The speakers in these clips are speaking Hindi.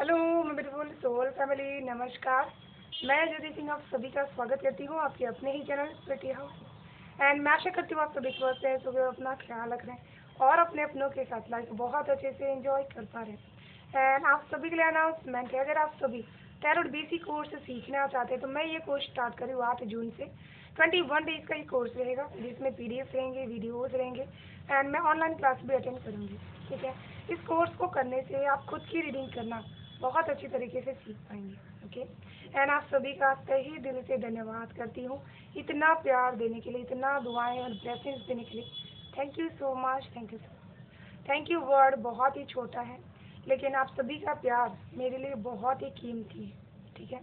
हेलो मैं ब्यूटीफुल सोल फैमिली, नमस्कार। मैं ज्योति सिंह आप सभी का स्वागत करती हूँ आपके अपने ही चैनल प्रिटी हाउस। एंड मैं आशा करती हूँ आप सभी स्वस्थ हैं, सुबह अपना ख्याल रख रहे हैं और अपने अपनों के साथ लाइफ बहुत अच्छे से एंजॉय कर पा रहे हैं। एंड आप सभी के लिए अनाउंसमेंट है, अगर आप सभी टैरोट बीसी कोर्स सीखना चाहते हैं तो मैं ये कोर्स स्टार्ट करी हूँ 8 जून से। 21 डेज का ये कोर्स रहेगा जिसमें PDF रहेंगे, वीडियोज़ रहेंगे एंड मैं ऑनलाइन क्लास भी अटेंड करूँगी। ठीक है, इस कोर्स को करने से आप खुद की रीडिंग करना बहुत अच्छी तरीके से सीख पाएंगे। ओके, एंड आप सभी का तहे दिल से धन्यवाद करती हूँ इतना प्यार देने के लिए, इतना दुआएं और ब्लेसिंग्स देने के लिए। Thank you so much, thank you so. Thank you word बहुत ही छोटा है लेकिन आप सभी का प्यार मेरे लिए बहुत ही कीमती है। ठीक है,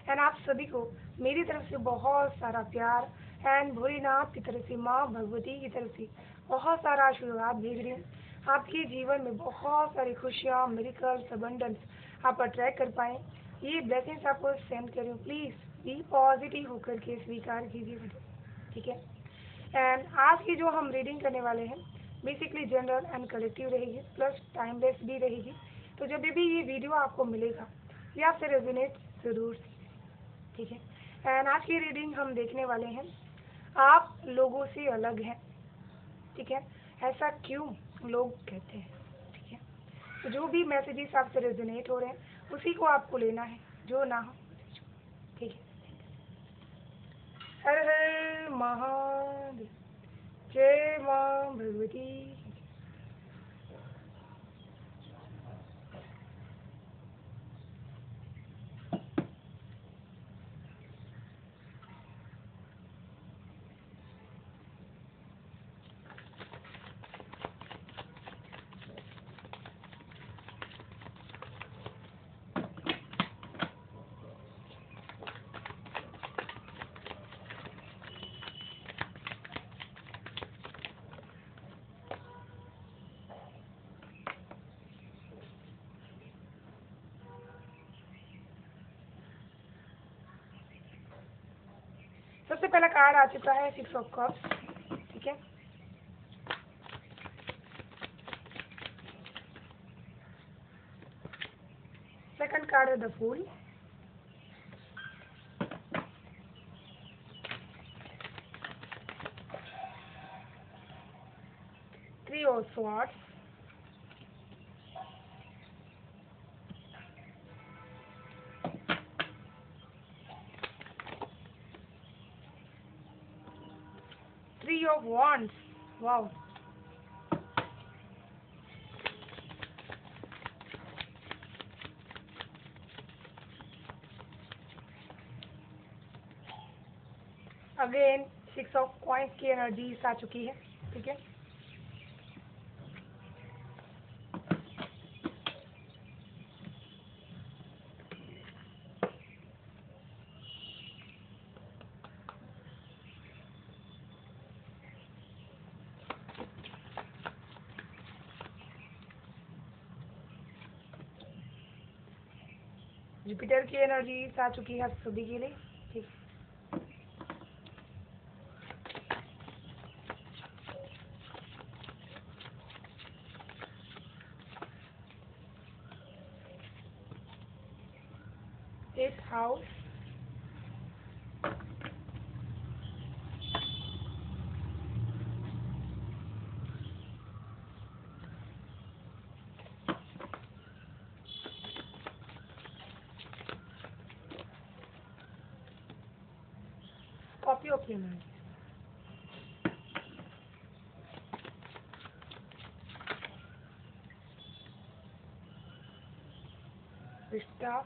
एंड आप सभी को मेरी तरफ से बहुत सारा प्यार एंड भोलेनाथ की तरफ से, माँ भगवती की तरफ से बहुत सारा आशीर्वाद भेज रही हूँ। आपके जीवन में बहुत सारी खुशियाँ, मिरेकल्स, अबंडेंस आप अट्रैक्ट कर पाएँ, ये ब्लेसिंग्स आपको सेंड करूँ। प्लीज़ बी पॉजिटिव होकर के स्वीकार कीजिए। ठीक है, एंड आज की जो हम रीडिंग करने वाले हैं बेसिकली जनरल एंड कलेक्टिव रहेगी, प्लस टाइमलेस भी रहेगी। तो जब भी ये वीडियो आपको मिलेगा ये आपसे रेजोनेट जरूर। ठीक है, एंड आज की रीडिंग हम देखने वाले हैं आप लोगों से अलग हैं। ठीक है, ऐसा क्यों लोग कहते हैं। ठीक है, तो जो भी मैसेजेस आपसे रेजोनेट हो रहे हैं उसी को आपको लेना है, जो ना हो। ठीक है, हर हर महादेव, जय माँ भगवती। सबसे पहला कार्ड आ चुका है 6 ऑफ कप्स। ठीक है, सेकंड कार्ड है the fool. Three of swords. Three of wands। Wow, again 6 of coins की एनर्जी आ चुकी है। ठीक है, जुपिटर की एनर्जी आ चुकी है सभी के लिए। ठीक, 8th हाउस। स्कॉर्पियो की एनर्जी। विस्टा,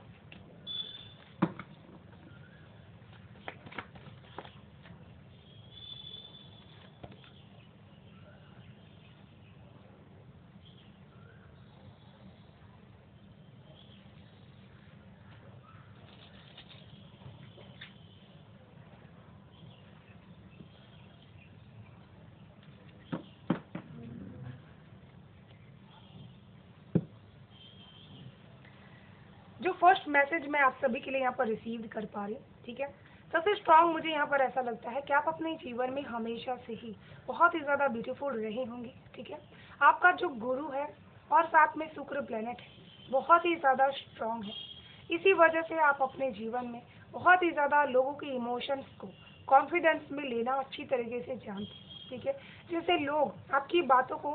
जो फर्स्ट मैसेज मैं आप सभी के लिए यहाँ पर रिसीव कर पा रही हूँ। ठीक है, सबसे स्ट्रांग मुझे यहाँ पर ऐसा लगता है कि आप अपने जीवन में हमेशा से ही बहुत ही ज़्यादा ब्यूटीफुल रहे होंगे। ठीक है, आपका जो गुरु है और साथ में शुक्र प्लेनेट है बहुत ही ज़्यादा स्ट्रांग है। इसी वजह से आप अपने जीवन में बहुत ही ज़्यादा लोगों के इमोशंस को कॉन्फिडेंस में लेना अच्छी तरीके से जानते हैं, ठीक है। जैसे लोग आपकी बातों को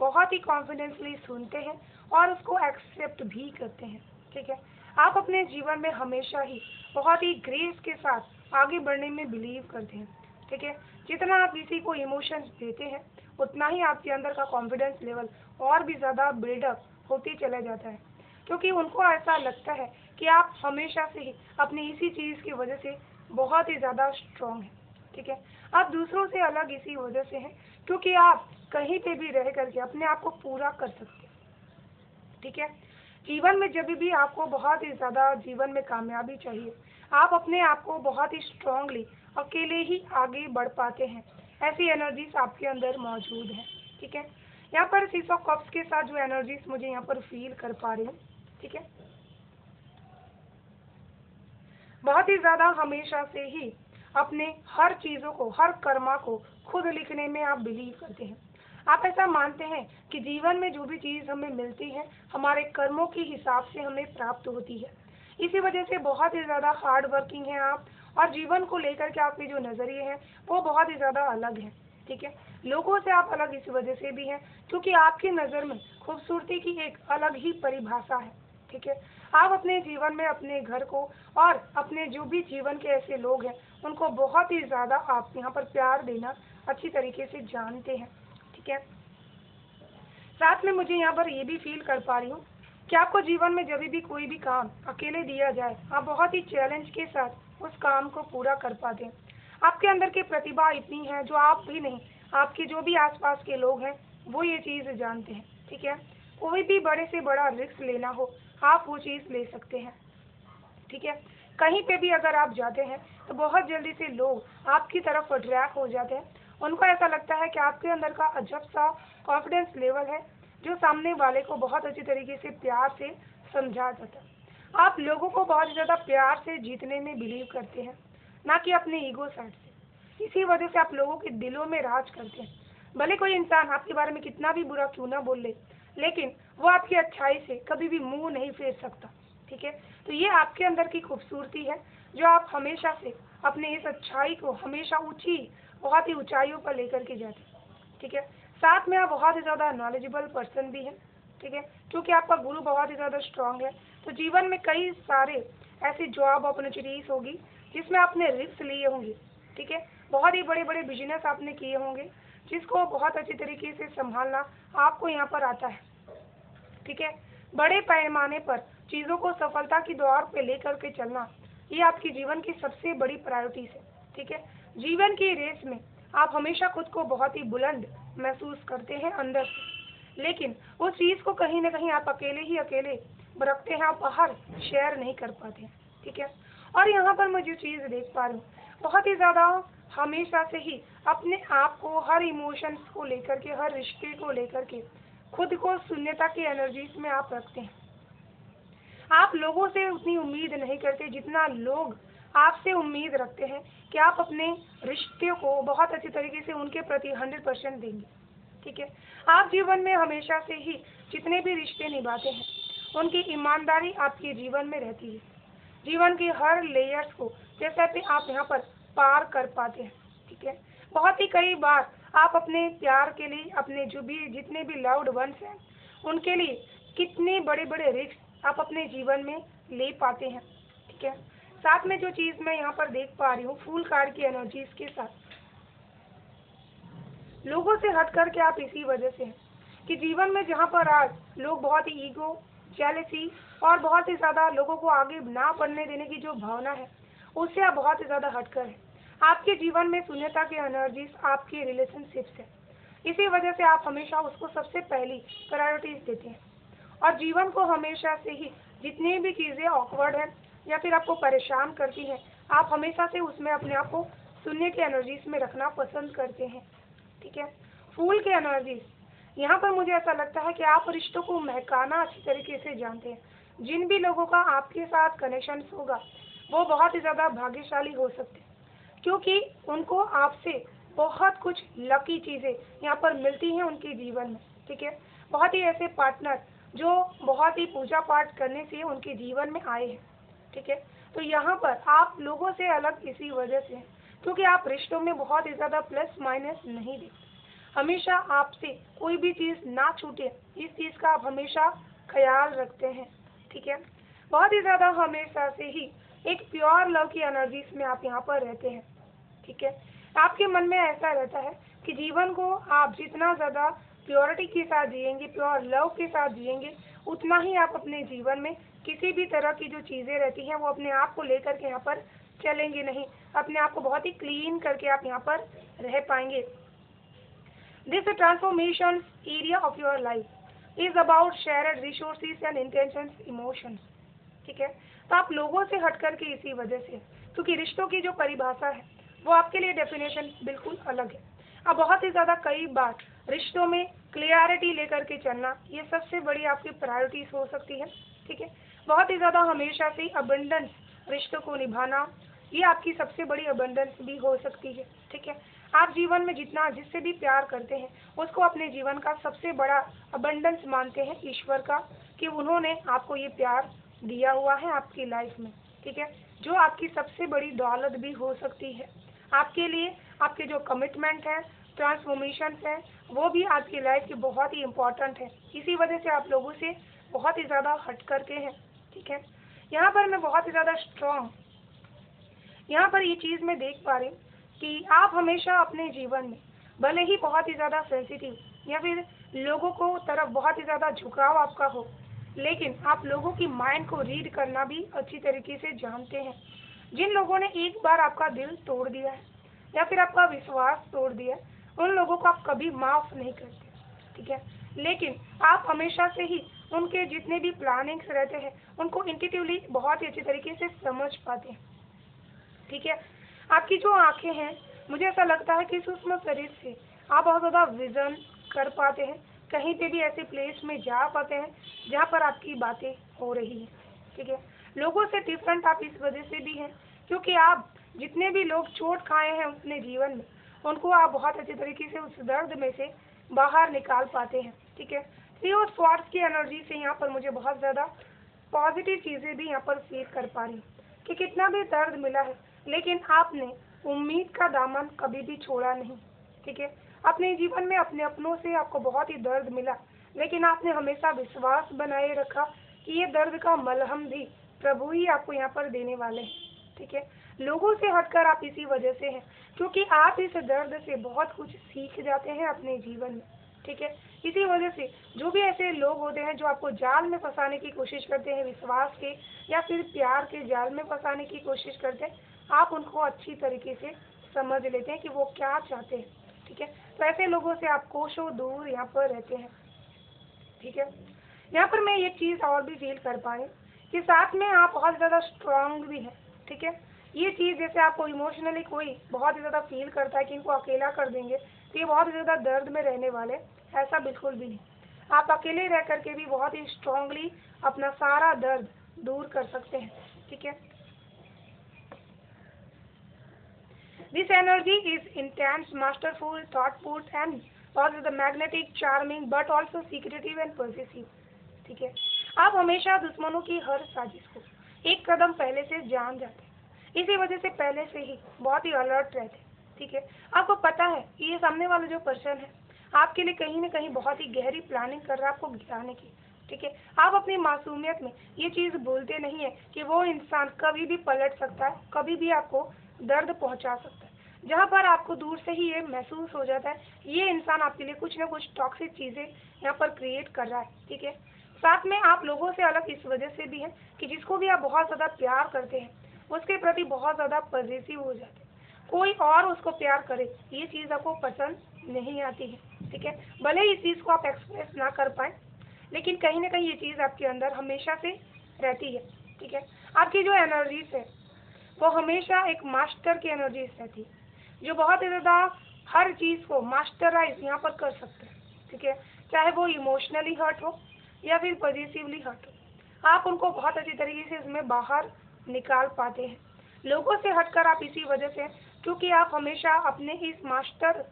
बहुत ही कॉन्फिडेंसली सुनते हैं और उसको एक्सेप्ट भी करते हैं, ठीक है। आप अपने जीवन में हमेशा ही बहुत ही ग्रेस के साथ आगे बढ़ने में बिलीव करते हैं, ठीक है। जितना आप किसी को इमोशंस देते हैं उतना ही आपके अंदर का कॉन्फिडेंस लेवल और भी ज़्यादा बिल्डअप होते चला जाता है, क्योंकि उनको ऐसा लगता है कि आप हमेशा से ही अपनी इसी चीज़ की वजह से बहुत ही ज़्यादा स्ट्रांग हैं, ठीक है। आप दूसरों से अलग इसी वजह से हैं क्योंकि आप कहीं पे भी रह करके अपने आप को पूरा कर सकते हैं, ठीक है। जीवन में जब भी आपको बहुत ही ज़्यादा जीवन में कामयाबी चाहिए, आप अपने आप को बहुत ही स्ट्रांगली अकेले ही आगे बढ़ पाते हैं। ऐसी एनर्जीज आपके अंदर मौजूद है, ठीक है। यहाँ पर सिक्स ऑफ कप्स के साथ जो एनर्जीज मुझे यहाँ पर फील कर पा रही हूँ, ठीक है। बहुत ही ज़्यादा हमेशा से ही अपने हर चीज़ों को, हर कर्मा को खुद लिखने में आप बिलीव करते हैं। आप ऐसा मानते हैं कि जीवन में जो भी चीज़ हमें मिलती है हमारे कर्मों के हिसाब से हमें प्राप्त होती है। इसी वजह से बहुत ही ज़्यादा हार्ड वर्किंग हैं आप, और जीवन को लेकर के आपके जो नज़रिए हैं वो बहुत ही ज़्यादा अलग हैं, ठीक है। लोगों से आप अलग इस वजह से भी हैं क्योंकि आपकी नज़र में खूबसूरती की एक अलग ही परिभाषा है, ठीक है। आप अपने जीवन में अपने घर को और अपने जो भी जीवन के ऐसे लोग हैं उनको बहुत ही ज़्यादा आप यहाँ पर प्यार देना अच्छी तरीके से जानते हैं, ठीक है। साथ में मुझे यहाँ पर ये भी फील कर पा रही हूँ कि आपको जीवन में जब भी कोई भी काम अकेले दिया जाए आप बहुत ही चैलेंज के साथ उस काम को पूरा कर पाते हैं। आपके अंदर की प्रतिभा इतनी है जो आप भी नहीं, आपके जो भी आसपास के लोग हैं वो ये चीज़ जानते हैं, ठीक है। कोई भी बड़े से बड़ा रिस्क लेना हो आप वो चीज़ ले सकते हैं, ठीक है। कहीं पे भी अगर आप जाते हैं तो बहुत जल्दी से लोग आपकी तरफ अट्रैक्ट हो जाते हैं। उनको ऐसा लगता है कि आपके अंदर का अजब सा कॉन्फिडेंस लेवल है जो सामने वाले को बहुत अच्छी तरीके से प्यार से समझा जाता है। आप लोगों को बहुत ज़्यादा प्यार से जीतने में बिलीव करते हैं, ना कि अपने ईगो साइड से। इसी वजह से आप लोगों के दिलों में राज करते हैं। भले कोई इंसान आपके बारे में कितना भी बुरा क्यों ना बोल ले, लेकिन वो आपकी अच्छाई से कभी भी मुंह नहीं फेर सकता, ठीक है। तो ये आपके अंदर की खूबसूरती है जो आप हमेशा से अपने इस अच्छाई को हमेशा ऊंची, बहुत ही ऊंचाइयों पर लेकर के जाते हैं, ठीक है। साथ में आप बहुत ही ज़्यादा नॉलेजेबल पर्सन भी हैं, ठीक है, क्योंकि आपका गुरु बहुत ही ज़्यादा स्ट्रांग है। तो जीवन में कई सारे ऐसी जॉब अपॉर्चुनिटीज़ होगी जिसमें आपने रिस्क लिए होंगे, ठीक है। बहुत ही बड़े बड़े बिजनेस आपने किए होंगे जिसको बहुत अच्छी तरीके से संभालना आपको यहाँ पर आता है, ठीक है। बड़े पैमाने पर चीज़ों को सफलता की दौड़ पे लेकर के चलना ये आपकी जीवन की सबसे बड़ी प्रायोरिटीज है, ठीक है। जीवन की रेस में आप हमेशा खुद को बहुत ही बुलंद महसूस करते हैं अंदर से, लेकिन उस चीज़ को कहीं ना कहीं आप अकेले ही अकेले रखते हैं, आप बाहर शेयर नहीं कर पाते हैं, ठीक है। और यहाँ पर मैं जो चीज़ देख पा रही हूँ बहुत ही ज़्यादा हमेशा से ही अपने आप को हर इमोशंस को लेकर के, हर रिश्ते को लेकर के खुद को शून्यता की एनर्जीज में आप रखते हैं। आप लोगों से उतनी उम्मीद नहीं करते जितना लोग आपसे उम्मीद रखते हैं कि आप अपने रिश्ते को बहुत अच्छी तरीके से उनके प्रति 100% देंगे, ठीक है। आप जीवन में हमेशा से ही जितने भी रिश्ते निभाते हैं उनकी ईमानदारी आपके जीवन में रहती है। जीवन की हर लेयर्स को जैसे भी आप यहाँ पर पार कर पाते हैं, ठीक है। बहुत ही कई बार आप अपने प्यार के लिए, अपने जो भी जितने भी लव्ड वंस हैं उनके लिए कितने बड़े बड़े रिस्क आप अपने जीवन में ले पाते हैं, ठीक है। साथ में जो चीज़ मैं यहाँ पर देख पा रही हूँ फूल कार्ड की एनर्जीज के साथ, लोगों से हट करके आप इसी वजह से हैं कि जीवन में जहाँ पर आज लोग बहुत ही ईगो, जेलसी और बहुत ही ज़्यादा लोगों को आगे ना बढ़ने देने की जो भावना है उससे आप बहुत ही ज़्यादा हटकर हैं। आपके जीवन में शून्यता की एनर्जीज आपके रिलेशनशिप्स है, इसी वजह से आप हमेशा उसको सबसे पहली प्रायोरिटीज देते हैं। और जीवन को हमेशा से ही जितनी भी चीज़ें ऑकवर्ड हैं या फिर आपको परेशान करती हैं आप हमेशा से उसमें अपने आप को शून्य की एनर्जीज में रखना पसंद करते हैं, ठीक है। फूल की एनर्जीज, यहाँ पर मुझे ऐसा लगता है कि आप रिश्तों को महकाना अच्छी तरीके से जानते हैं। जिन भी लोगों का आपके साथ कनेक्शन होगा वो बहुत ही ज़्यादा भाग्यशाली हो सकते हैं क्योंकि उनको आपसे बहुत कुछ लकी चीज़ें यहाँ पर मिलती हैं उनके जीवन में, ठीक है। बहुत ही ऐसे पार्टनर जो बहुत ही पूजा पाठ करने से उनके जीवन में आए हैं। ठीक है, तो यहाँ पर आप लोगों से अलग इसी वजह से हैं क्योंकि आप रिश्तों में बहुत ही ज़्यादा प्लस माइनस नहीं देखते। हमेशा आपसे कोई भी चीज़ ना छूटे, इस चीज़ का आप हमेशा ख्याल रखते हैं। ठीक है, बहुत ही ज़्यादा हमेशा से ही एक प्योर लव की एनर्जीज में आप यहाँ पर रहते हैं। ठीक है, आपके मन में ऐसा रहता है कि जीवन को आप जितना ज़्यादा प्योरिटी के साथ जिएंगे, प्योर लव के साथ जिएंगे, उतना ही आप अपने जीवन में किसी भी तरह की जो चीज़ें रहती हैं वो अपने आप को लेकर के यहाँ पर चलेंगे नहीं, अपने आप को बहुत ही क्लीन करके आप यहाँ पर रह पाएंगे। This transformation area of your life is about shared resources and intentions emotions. ठीक है, तो आप लोगों से हट करके इसी वजह से, क्योंकि रिश्तों की जो परिभाषा है वो आपके लिए डेफिनेशन बिल्कुल अलग है। अब बहुत ही ज़्यादा कई बार रिश्तों में क्लियरिटी लेकर के चलना ये सबसे बड़ी आपकी प्रायोरिटीज हो सकती है। ठीक है, बहुत ही ज़्यादा हमेशा से अबंडेंस रिश्तों को निभाना ये आपकी सबसे बड़ी अबंडेंस भी हो सकती है। ठीक है, आप जीवन में जितना जिससे भी प्यार करते हैं उसको अपने जीवन का सबसे बड़ा अबंडेंस मानते हैं ईश्वर का, कि उन्होंने आपको ये प्यार दिया हुआ है आपकी लाइफ में। ठीक है, जो आपकी सबसे बड़ी दौलत भी हो सकती है आपके लिए। आपके जो कमिटमेंट है, ट्रांसफॉर्मेशन है, वो भी आपकी लाइफ की बहुत ही इम्पोर्टेंट है। इसी वजह से आप लोगों से बहुत ही ज़्यादा हट करके हैं। ठीक है, यहाँ पर मैं बहुत ही ज़्यादा स्ट्रॉन्ग यहाँ पर ये चीज़ मैं देख पा रही हूँ कि आप हमेशा अपने जीवन में भले ही बहुत ही ज़्यादा सेंसिटिव या फिर लोगों को तरफ बहुत ही ज़्यादा झुकाव आपका हो, लेकिन आप लोगों की माइंड को रीड करना भी अच्छी तरीके से जानते हैं। जिन लोगों ने एक बार आपका दिल तोड़ दिया है या फिर आपका विश्वास तोड़ दिया है, उन लोगों को आप कभी माफ़ नहीं करते। ठीक है, लेकिन आप हमेशा से ही उनके जितने भी प्लानिंग्स रहते हैं उनको इंट्यूटिवली बहुत ही अच्छी तरीके से समझ पाते हैं। ठीक है, आपकी जो आंखें हैं, मुझे ऐसा लगता है कि सूक्ष्म शरीर से आप बहुत ज़्यादा विजन कर पाते हैं, कहीं पे भी ऐसे प्लेस में जा पाते हैं जहाँ पर आपकी बातें हो रही हैं। ठीक है, लोगों से डिफरेंट आप इस वजह से भी हैं क्योंकि आप जितने भी लोग चोट खाए हैं अपने जीवन में उनको आप बहुत अच्छे तरीके से उस दर्द में से बाहर निकाल पाते हैं। ठीक है, थ्री ऑफ स्वॉर्ड्स की एनर्जी से यहाँ पर मुझे बहुत ज़्यादा पॉजिटिव चीज़ें भी यहाँ पर फील कर पा रही हूँ कि कितना भी दर्द मिला है लेकिन आपने उम्मीद का दामन कभी भी छोड़ा नहीं। ठीक है, अपने जीवन में अपने अपनों से आपको बहुत ही दर्द मिला लेकिन आपने हमेशा विश्वास बनाए रखा कि ये दर्द का मलहम भी प्रभु ही आपको यहाँ पर देने वाले हैं। ठीक है, लोगों से हटकर आप इसी वजह से हैं क्योंकि आप इस दर्द से बहुत कुछ सीख जाते हैं अपने जीवन में। ठीक है, इसी वजह से जो भी ऐसे लोग होते हैं जो आपको जाल में फंसाने की कोशिश करते हैं, विश्वास के या फिर प्यार के जाल में फंसाने की कोशिश करते हैं, आप उनको अच्छी तरीके से समझ लेते हैं कि वो क्या चाहते हैं। ठीक है, तो ऐसे लोगों से आप कोसों दूर यहाँ पर रहते हैं। ठीक है, यहाँ पर मैं एक चीज़ और भी फील कर पाई कि साथ में आप बहुत ज़्यादा स्ट्रांग भी हैं। ठीक है, ये चीज़ जैसे आपको इमोशनली कोई बहुत ही ज़्यादा फील करता है कि इनको अकेला कर देंगे तो ये बहुत ही ज़्यादा दर्द में रहने वाले, ऐसा बिल्कुल भी नहीं। आप अकेले रह करके भी बहुत ही स्ट्रांगली अपना सारा दर्द दूर कर सकते हैं। ठीक है, this energy is intense, masterful, thoughtful and also the magnetic, charming but also secretive and possessive। ठीक है, आप हमेशा दुश्मनों की हर साजिश को एक कदम पहले से जान जाते हैं, इसी वजह से पहले से ही बहुत ही अलर्ट रहते हैं। ठीक है, आपको पता है कि ये सामने वाला जो पर्सन है आपके लिए कहीं ना कहीं बहुत ही गहरी प्लानिंग कर रहा है आपको गिराने की। ठीक है, आप अपनी मासूमियत में ये चीज़ भूलते नहीं है कि वो इंसान कभी भी पलट सकता है, कभी भी आपको दर्द पहुंचा सकता है। जहाँ पर आपको दूर से ही ये महसूस हो जाता है ये इंसान आपके लिए कुछ ना कुछ टॉक्सिक चीज़ें यहाँ पर क्रिएट कर रहा है। ठीक है, साथ में आप लोगों से अलग इस वजह से भी हैं कि जिसको भी आप बहुत ज़्यादा प्यार करते हैं उसके प्रति बहुत ज़्यादा पॉजिटिव हो जाते हैं। कोई और उसको प्यार करे ये चीज़ आपको पसंद नहीं आती है। ठीक है, भले ही इस चीज़ को आप एक्सप्रेस ना कर पाए लेकिन कहीं ना कहीं ये चीज़ आपके अंदर हमेशा से रहती है। ठीक है, आपकी जो एनर्जीज है वो हमेशा एक मास्टर की एनर्जीज रहती है जो बहुत ही ज़्यादा हर चीज़ को मास्टराइज यहाँ पर कर सकते हैं। ठीक है, चाहे वो इमोशनली हर्ट हो या फिर पॉजिटिवली हर्ट हो, आप उनको बहुत अच्छी तरीके से इसमें बाहर निकाल पाते हैं। लोगों से हटकर आप इसी वजह से क्योंकि आप हमेशा अपने इस मास्टर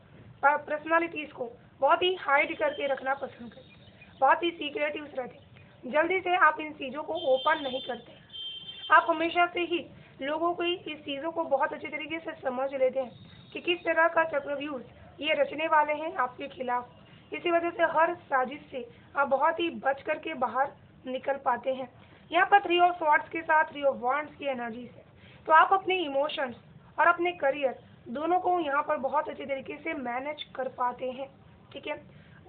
पर्सनालिटीज़ को बहुत ही हाइड करके रखना पसंद करते हैं, बहुत ही सीक्रेटिव रहते हैं। जल्दी से आप इन चीज़ों को ओपन नहीं करते। आप हमेशा से ही लोगों को इस चीज़ों को बहुत अच्छे तरीके से समझ लेते हैं कि किस तरह का चक्रव्यूह ये रचने वाले हैं आपके खिलाफ। इसी वजह से हर साजिश से आप बहुत ही बच करके बाहर निकल पाते हैं। यहाँ पर 3 ऑफ स्वॉर्ड्स के साथ 3 ऑफ वॉन्ड्स की एनर्जी है, तो आप अपने इमोशंस और अपने करियर दोनों को यहाँ पर बहुत अच्छे तरीके से मैनेज कर पाते हैं। ठीक है,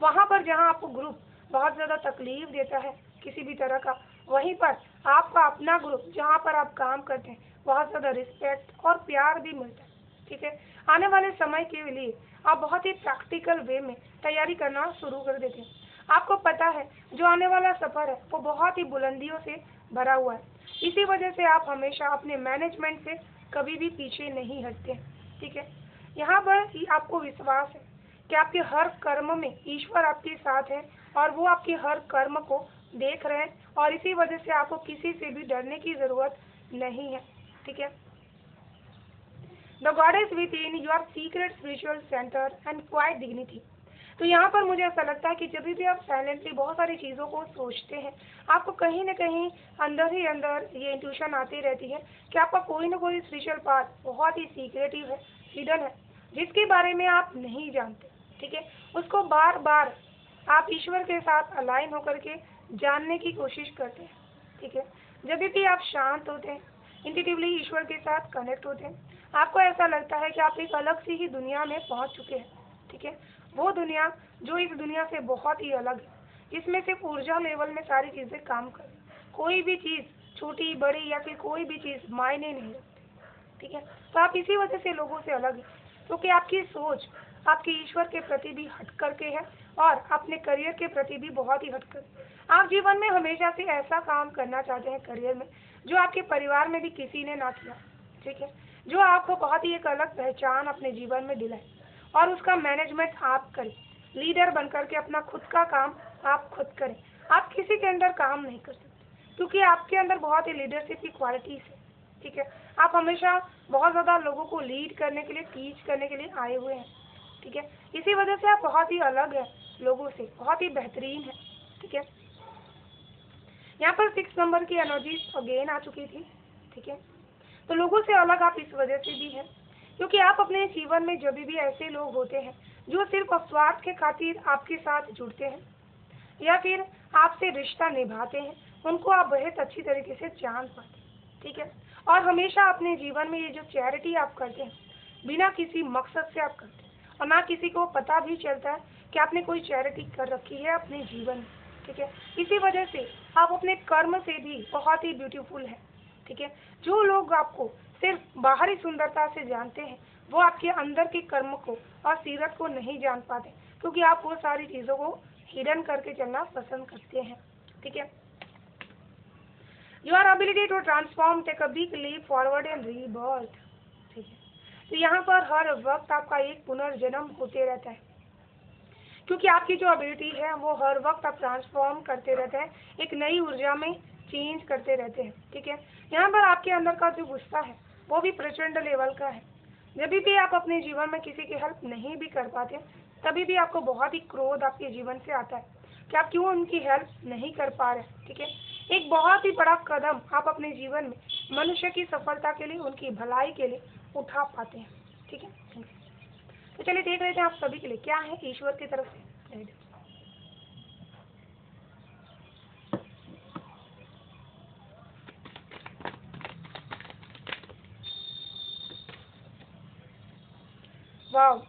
वहाँ पर जहाँ आपको ग्रुप बहुत ज़्यादा तकलीफ देता है किसी भी तरह का, वहीं पर आपका अपना ग्रुप जहाँ पर आप काम करते हैं बहुत ज़्यादा रिस्पेक्ट और प्यार भी मिलता है। ठीक है, आने वाले समय के लिए आप बहुत ही प्रैक्टिकल वे में तैयारी करना शुरू कर देते हैं। आपको पता है जो आने वाला सफ़र है वो बहुत ही बुलंदियों से भरा हुआ है। इसी वजह से आप हमेशा अपने मैनेजमेंट से कभी भी पीछे नहीं हटते। ठीक है, यहाँ पर आपको विश्वास है कि आपके हर कर्म में ईश्वर आपके साथ है और वो आपके हर कर्म को देख रहे हैं, और इसी वजह से आपको किसी से भी डरने की ज़रूरत नहीं है। ठीक है, the God is with in your secret spiritual centre and quite dignity. तो यहाँ पर मुझे ऐसा लगता है कि जब भी आप साइलेंटली बहुत सारी चीज़ों को सोचते हैं, आपको कहीं ना कहीं अंदर ही अंदर ये इंट्यूशन आती रहती है कि आपका कोई ना कोई स्पिरिचुअल पाथ बहुत ही सीक्रेटिव है, हिडन है, जिसके बारे में आप नहीं जानते। ठीक है, उसको बार बार आप ईश्वर के साथ अलाइन होकर के जानने की कोशिश करते हैं। ठीक है, जब भी आप शांत होते हैं, इंट्यूटिवली ईश्वर के साथ कनेक्ट होते हैं, आपको ऐसा लगता है कि आप एक अलग सी ही दुनिया में पहुंच चुके हैं। ठीक है, वो दुनिया जो इस दुनिया से बहुत ही अलग है, इसमें सिर्फ ऊर्जा लेवल में सारी चीज़ें काम करें, कोई भी चीज़ छोटी बड़ी या फिर कोई भी चीज़ मायने नहीं रखती। ठीक है, तो आप इसी वजह से लोगों से अलग हैं, क्योंकि आपकी सोच आपके ईश्वर के प्रति भी हट करके है और अपने करियर के प्रति भी बहुत ही हटकर। आप जीवन में हमेशा से ऐसा काम करना चाहते हैं करियर में जो आपके परिवार में भी किसी ने ना किया। ठीक है, जो आपको बहुत ही एक अलग पहचान अपने जीवन में दिलाए, और उसका मैनेजमेंट आप करें, लीडर बनकर के अपना खुद का काम आप खुद करें। आप किसी के अंदर काम नहीं कर सकते, क्योंकि आपके अंदर बहुत ही लीडरशिप की क्वालिटीज है। ठीक है, आप हमेशा बहुत ज़्यादा लोगों को लीड करने के लिए, टीच करने के लिए आए हुए हैं। ठीक है, इसी वजह से आप बहुत ही अलग है लोगों से, बहुत ही बेहतरीन है। ठीक है, यहाँ पर 6 नंबर की एनर्जी अगेन आ चुकी थी। ठीक है, तो लोगों से अलग आप इस वजह से भी हैं क्योंकि आप अपने जीवन में जब भी ऐसे लोग होते हैं जो सिर्फ स्वार्थ के खातिर आपके साथ जुड़ते हैं या फिर आपसे रिश्ता निभाते हैं, उनको आप बहुत अच्छी तरीके से जान पाते हैं। ठीक है, और हमेशा अपने जीवन में ये जो चैरिटी आप करते हैं बिना किसी मकसद से आप करते हैं, और ना किसी को पता भी चलता है कि आपने कोई चैरिटी कर रखी है अपने जीवन में। ठीक है, इसी वजह से आप अपने कर्म से भी बहुत ही ब्यूटीफुल है। ठीक है, जो लोग आपको सिर्फ बाहरी सुंदरता से जानते हैं वो आपके अंदर के कर्म को और सीरत को नहीं जान पाते, क्योंकि आप वो सारी चीज़ों को हिडन करके चलना पसंद करते हैं। ठीक है, your ability to transform take a big leap forward and rebirth. ठीक है, तो यहाँ पर हर वक्त आपका एक पुनर्जन्म होते रहता है, क्योंकि आपकी जो एबिलिटी है वो हर वक्त आप ट्रांसफॉर्म करते रहते हैं, एक नई ऊर्जा में चेंज करते रहते हैं। ठीक है, यहाँ पर आपके अंदर का जो गुस्सा है वो भी प्रचंड लेवल का है। जब भी आप अपने जीवन में किसी की हेल्प नहीं भी कर पाते, तभी भी आपको बहुत ही क्रोध आपके जीवन से आता है कि आप क्यों उनकी हेल्प नहीं कर पा रहे। ठीक है, एक बहुत ही बड़ा कदम आप अपने जीवन में मनुष्य की सफलता के लिए, उनकी भलाई के लिए उठा पाते हैं। ठीक है, तो चलिए देख लेते हैं आप सभी के लिए क्या है ईश्वर की तरफ से। Wow.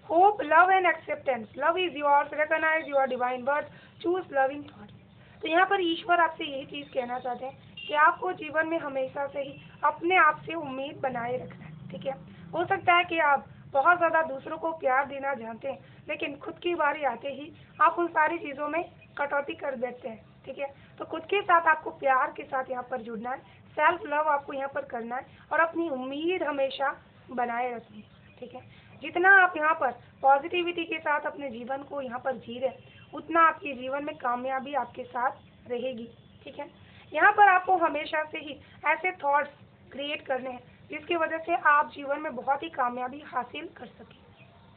Hope, love and acceptance. Love is yours. Recognize your divine worth. Choose loving thoughts. तो यहाँ पर ईश्वर आपसे यही चीज़ कहना चाहते हैं कि आपको जीवन में हमेशा से ही अपने आप से उम्मीद बनाए रखना है। ठीक है, हो सकता है कि आप बहुत ज़्यादा दूसरों को प्यार देना जानते हैं, लेकिन खुद की बारी आते ही आप उन सारी चीज़ों में कटौती कर देते हैं। ठीक है, तो खुद के साथ आपको प्यार के साथ यहाँ पर जुड़ना है, सेल्फ लव आपको यहाँ पर करना है और अपनी उम्मीद हमेशा बनाए रखनी है। ठीक है, जितना आप यहाँ पर पॉजिटिविटी के साथ अपने जीवन को यहाँ पर जी रहे, उतना आपके जीवन में कामयाबी आपके साथ रहेगी। ठीक है, यहाँ पर आपको हमेशा से ही ऐसे थॉट्स क्रिएट करने हैं जिसकी वजह से आप जीवन में बहुत ही कामयाबी हासिल कर सकें।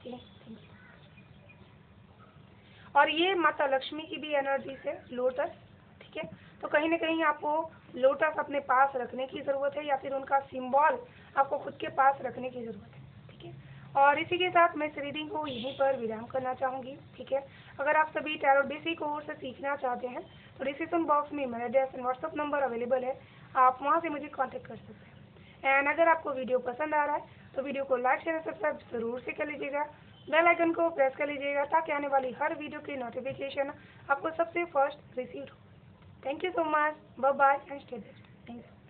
ठीक है, और ये माता लक्ष्मी की भी एनर्जी से लोटस। ठीक है। तो कहीं ना कहीं आपको लोटस अपने पास रखने की ज़रूरत है या फिर उनका सिंबल आपको खुद के पास रखने की ज़रूरत है, ठीक है। और इसी के साथ मैं इस रीडिंग को यहीं पर विराम करना चाहूँगी, ठीक है। अगर आप सभी टैरो बेसिक कोर्स सीखना चाहते हैं तो डिस्क्रिप्शन बॉक्स में मेरा address and WhatsApp number available है, आप वहाँ से मुझे कॉन्टेक्ट कर सकते हैं। एंड अगर आपको वीडियो पसंद आ रहा है तो वीडियो को लाइक शेयर सब्सक्राइब ज़रूर से कर लीजिएगा, बेल आइकन को प्रेस कर लीजिएगा ताकि आने वाली हर वीडियो की नोटिफिकेशन आपको सबसे फर्स्ट रिसीव हो। Thank you so much, bye bye and stay best.